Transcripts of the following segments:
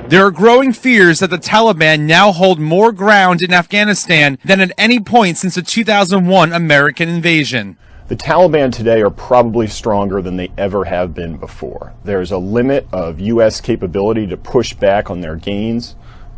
There are growing fears that the Taliban now hold more ground in Afghanistan than at any point since the 2001 American invasion. The Taliban today are probably stronger than they ever have been before. There's a limit of U.S. capability to push back on their gains.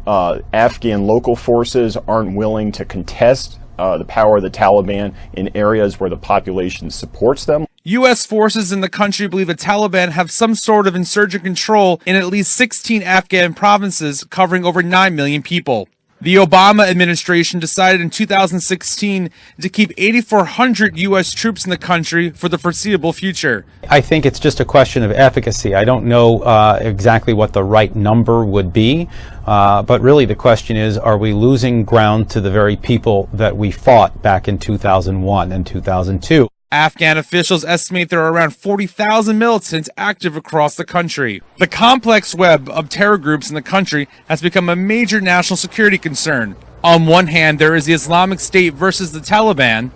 Afghan local forces aren't willing to contest the power of the Taliban in areas where the population supports them. U.S. forces in the country believe the Taliban have some sort of insurgent control in at least 16 Afghan provinces covering over 9 million people. The Obama administration decided in 2016 to keep 8,400 U.S. troops in the country for the foreseeable future. I think it's just a question of efficacy. I don't know exactly what the right number would be, but really the question is, are we losing ground to the very people that we fought back in 2001 and 2002? Afghan officials estimate there are around 40,000 militants active across the country. The complex web of terror groups in the country has become a major national security concern. On one hand, there is the Islamic State versus the Taliban.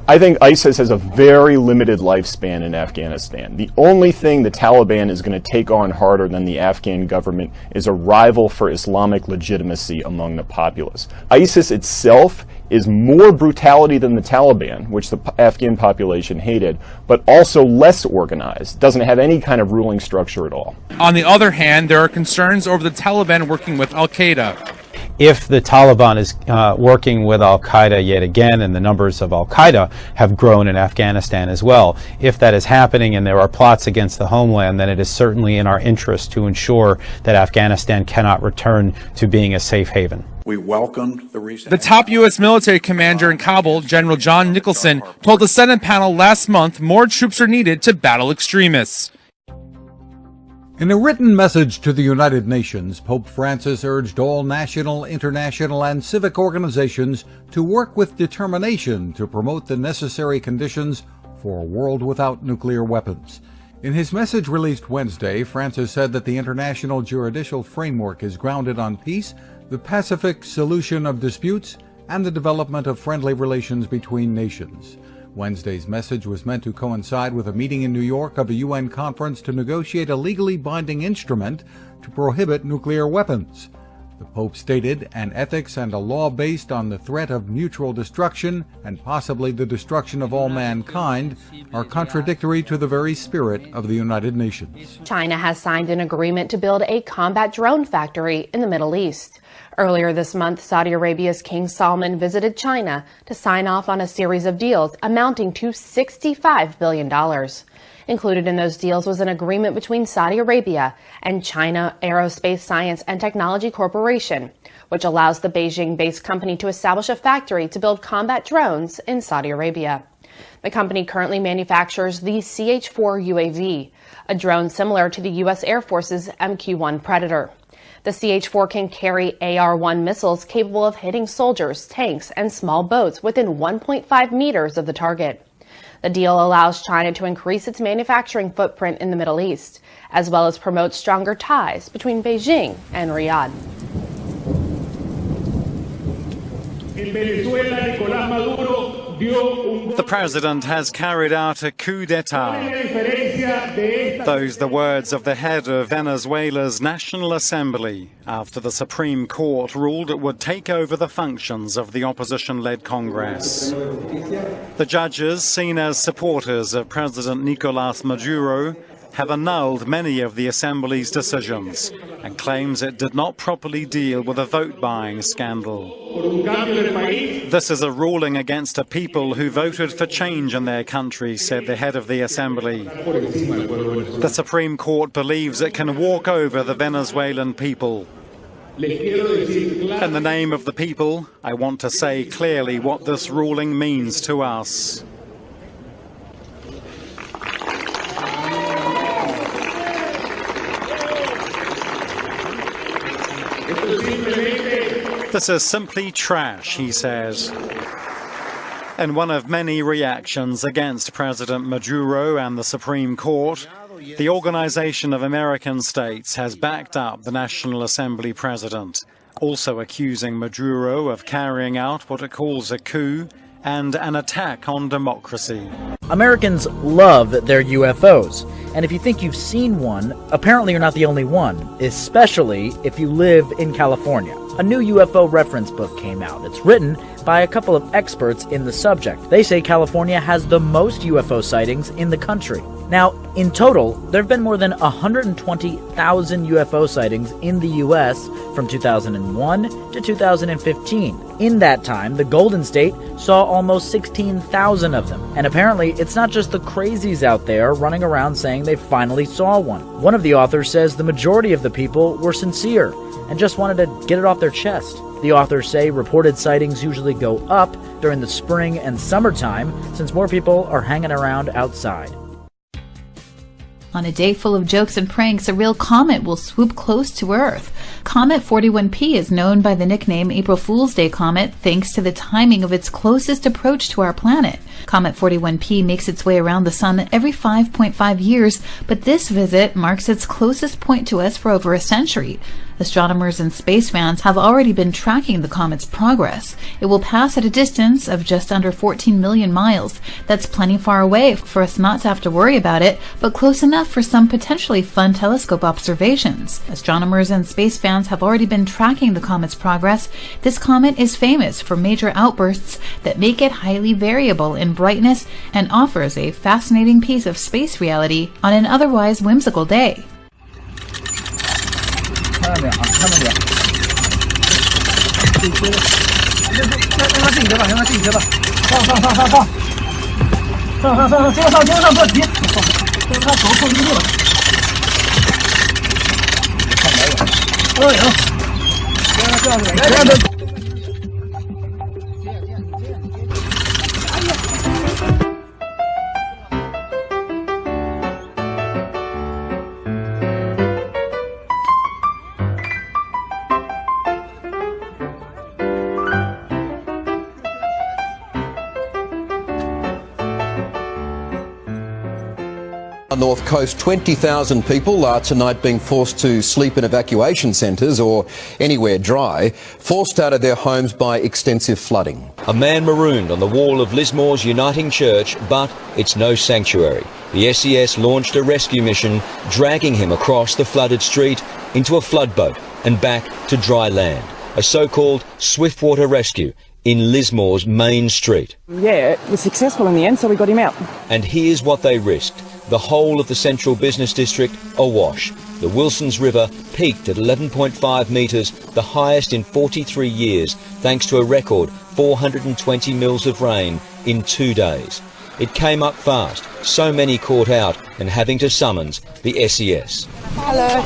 I think ISIS has a very limited lifespan in Afghanistan. The only thing the Taliban is going to take on harder than the Afghan government is a rival for Islamic legitimacy among the populace. ISIS itself is more brutality than the Taliban, which the Afghan population hated, but also less organized, doesn't have any kind of ruling structure at all. On the other hand, there are concerns over the Taliban working with al-Qaeda. If the Taliban is working with al-Qaeda yet again, and the numbers of al-Qaeda have grown in Afghanistan as well, if that is happening and there are plots against the homeland, then it is certainly in our interest to ensure that Afghanistan cannot return to being a safe haven. We welcomed the recent... The top U.S. military commander in Kabul, General John Nicholson, told the Senate panel last month more troops are needed to battle extremists. In a written message to the United Nations, Pope Francis urged all national, international, and civic organizations to work with determination to promote the necessary conditions for a world without nuclear weapons. In his message released Wednesday, Francis said that the international judicial framework is grounded on peace, the pacific solution of disputes, and the development of friendly relations between nations. Wednesday's message was meant to coincide with a meeting in New York of a UN conference to negotiate a legally binding instrument to prohibit nuclear weapons. The Pope stated an ethics and a law based on the threat of mutual destruction and possibly the destruction of all mankind are contradictory to the very spirit of the United Nations. China has signed an agreement to build a combat drone factory in the Middle East. Earlier this month, Saudi Arabia's King Salman visited China to sign off on a series of deals amounting to $65 billion. Included in those deals was an agreement between Saudi Arabia and China Aerospace Science and Technology Corporation, which allows the Beijing-based company to establish a factory to build combat drones in Saudi Arabia. The company currently manufactures the CH-4 UAV, a drone similar to the U.S. Air Force's MQ-1 Predator. The CH-4 can carry AR-1 missiles capable of hitting soldiers, tanks, and small boats within 1.5 meters of the target. The deal allows China to increase its manufacturing footprint in the Middle East, as well as promote stronger ties between Beijing and Riyadh. The president has carried out a coup d'etat. Those the words of the head of Venezuela's National Assembly after the Supreme Court ruled it would take over the functions of the opposition-led Congress. The judges, seen as supporters of President Nicolas Maduro, have annulled many of the Assembly's decisions and claims it did not properly deal with a vote-buying scandal. This is a ruling against a people who voted for change in their country, said the head of the Assembly. The Supreme Court believes it can walk over the Venezuelan people. In the name of the people, I want to say clearly what this ruling means to us. This is simply trash, he says. In one of many reactions against President Maduro and the Supreme Court, the Organization of American States has backed up the National Assembly president, also accusing Maduro of carrying out what it calls a coup and an attack on democracy. Americans love their UFOs, and if you think you've seen one, apparently you're not the only one, especially if you live in California. A new UFO reference book came out. It's written by a couple of experts in the subject. They say California has the most UFO sightings in the country. Now, in total, there have been more than 120,000 UFO sightings in the U.S. from 2001 to 2015. In that time, the Golden State saw almost 16,000 of them. And apparently, it's not just the crazies out there running around saying they finally saw one. One of the authors says the majority of the people were sincere and just wanted to get it off their chest. The authors say reported sightings usually go up during the spring and summertime since more people are hanging around outside. On a day full of jokes and pranks, a real comet will swoop close to Earth. Comet 41P is known by the nickname April Fool's Day Comet thanks to the timing of its closest approach to our planet. Comet 41P makes its way around the Sun every 5.5 years, but this visit marks its closest point to us for over a century. Astronomers and space fans have already been tracking the comet's progress. It will pass at a distance of just under 14 million miles. That's plenty far away for us not to have to worry about it, but close enough for some potentially fun telescope observations. Astronomers and space fans have already been tracking the comet's progress. This comet is famous for major outbursts that make it highly variable in brightness and offers a fascinating piece of space reality on an otherwise whimsical day. North Coast, 20,000 people are tonight being forced to sleep in evacuation centres or anywhere dry, forced out of their homes by extensive flooding. A man marooned on the wall of Lismore's Uniting Church, but it's no sanctuary. The SES launched a rescue mission, dragging him across the flooded street into a floodboat and back to dry land. A so-called swiftwater rescue in Lismore's main street. Yeah, it was successful in the end, so we got him out. And here's what they risked. The whole of the central business district awash. The Wilsons River peaked at 11.5 metres, the highest in 43 years, thanks to a record 420 mils of rain in 2 days. It came up fast, so many caught out and having to summons the SES. Hello.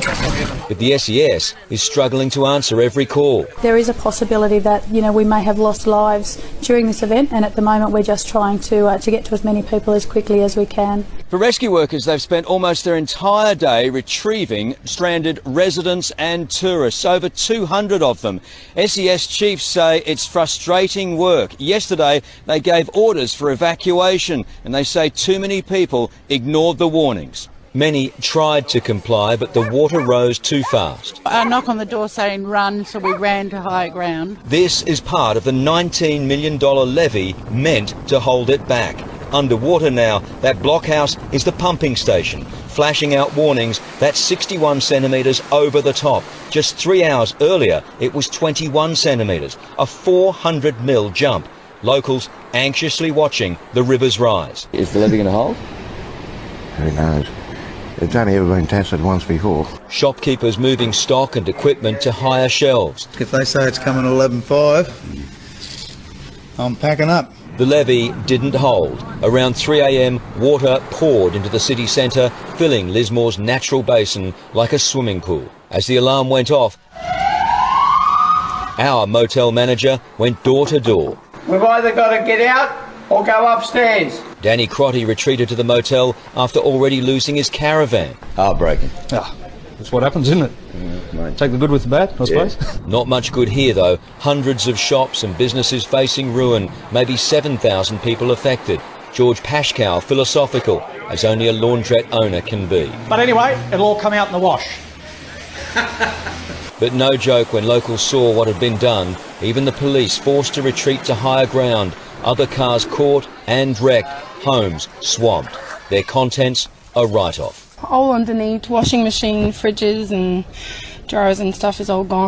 But the SES is struggling to answer every call. There is a possibility that, we may have lost lives during this event, and at the moment we're just trying to get to as many people as quickly as we can. For rescue workers, they've spent almost their entire day retrieving stranded residents and tourists, over 200 of them. SES chiefs say it's frustrating work. Yesterday, they gave orders for evacuation, and they say too many people ignored the warnings. Many tried to comply, but the water rose too fast. A knock on the door saying run, so we ran to higher ground. This is part of the $19 million levy meant to hold it back. Underwater now, that blockhouse is the pumping station, flashing out warnings that's 61 centimetres over the top. Just 3 hours earlier, it was 21 centimetres, a 400 mil jump. Locals anxiously watching the rivers rise. Is the levy going to hold? Who knows? It's only ever been tested once before. Shopkeepers moving stock and equipment to higher shelves. If they say it's coming at 11.5, I'm packing up. The levy didn't hold. Around 3 a.m, water poured into the city centre, filling Lismore's natural basin like a swimming pool. As the alarm went off, our motel manager went door to door. We've either got to get out or go upstairs. Danny Crotty retreated to the motel after already losing his caravan. Heartbreaking. That's what happens, isn't it? Take the good with the bad, I suppose. Not much good here, though. Hundreds of shops and businesses facing ruin. Maybe 7,000 people affected. George Pashkow, philosophical, as only a laundrette owner can be. But anyway, it'll all come out in the wash. But no joke when locals saw what had been done. Even the police forced to retreat to higher ground. Other cars caught and wrecked, homes swamped. Their contents a write-off. All underneath, washing machine, fridges and drawers and stuff is all gone.